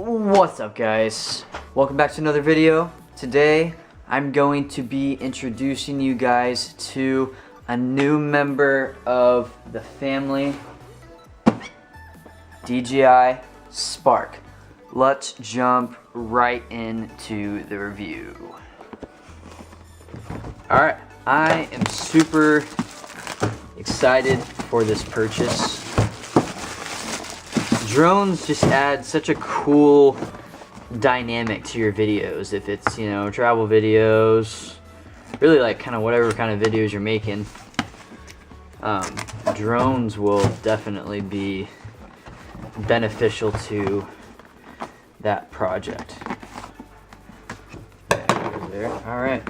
What's up, guys? Welcome back to another video. Today I'm going to be introducing you guys to a new member of the family, DJI Spark. Let's jump right into the review. Alright, I am super excited for this purchase. Drones just add such a cool dynamic to your videos. If it's, you know, travel videos, really like kind of whatever kind of videos you're making, drones will definitely be beneficial to that project. There. All right,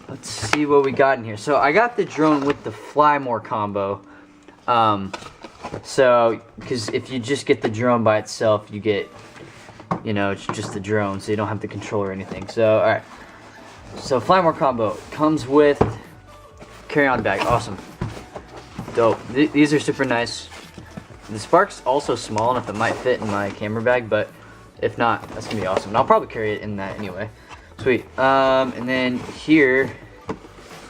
let's see what we got in here. So I got the drone with the Fly More combo. So, because if you just get the drone by itself, you get, you know, it's just the drone, so you don't have the controller or anything. So, alright. So, Fly More combo comes with carry-on bag. Awesome. Dope. These are super nice. The Spark's also small enough it might fit in my camera bag, but if not, that's going to be awesome. And I'll probably carry it in that anyway. Sweet. And then here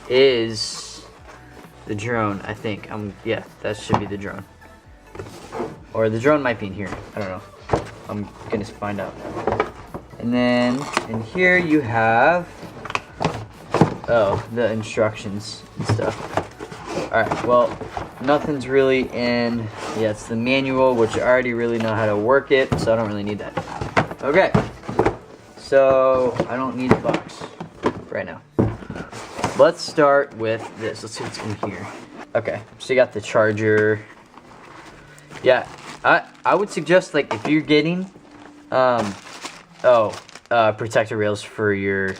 is the drone, I think. Yeah, that should be the drone. Or the drone might be in here. I don't know. I'm gonna find out. And then in here you have, oh, the instructions and stuff. Alright, well, nothing's really in. Yeah, it's the manual, which I already really know how to work it, so I don't really need that. Okay. So I don't need the box right now. Let's start with this. Let's see what's in here. Okay, so you got the charger. Yeah, I would suggest, like, if you're getting protector rails for your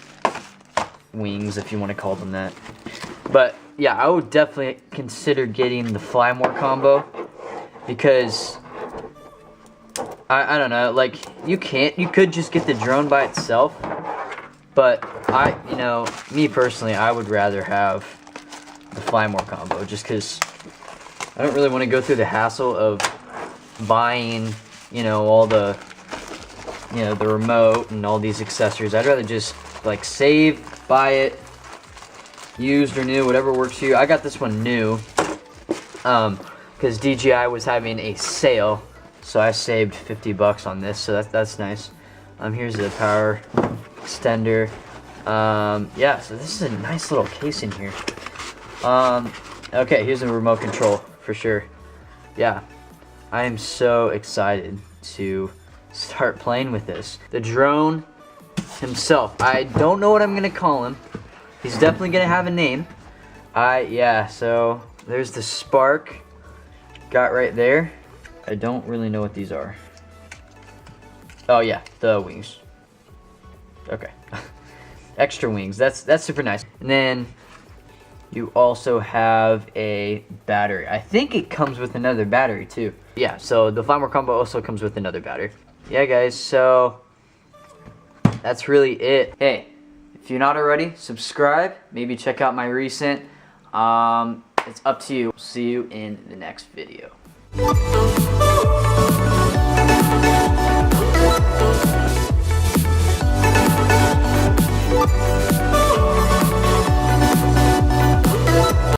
wings, if you want to call them that. But yeah, I would definitely consider getting the Fly More combo, because I don't know, like, you could just get the drone by itself, but you know, me personally, I would rather have the Fly More combo, just because I don't really want to go through the hassle of buying, you know, all the, you know, the remote and all these accessories. I'd rather just, like, save, buy it, used or new, whatever works for you. I got this one new, because DJI was having a sale, so I saved 50 bucks on this, so that's nice. Here's the power extender. Yeah, so this is a nice little case in here. Okay, here's the remote control for sure. Yeah, I am so excited to start playing with this. The drone himself, I don't know what I'm gonna call him. He's definitely gonna have a name. Yeah, so there's the Spark got right there. I don't really know what these are. Oh yeah, the wings. Okay. Extra wings, that's super nice. And then you also have a battery. I think it comes with another battery too. Yeah, so the Fly More combo also comes with another battery. Yeah, guys, so that's really it. Hey, if you're not already, subscribe. Maybe check out my recent. It's up to you. See you in the next video.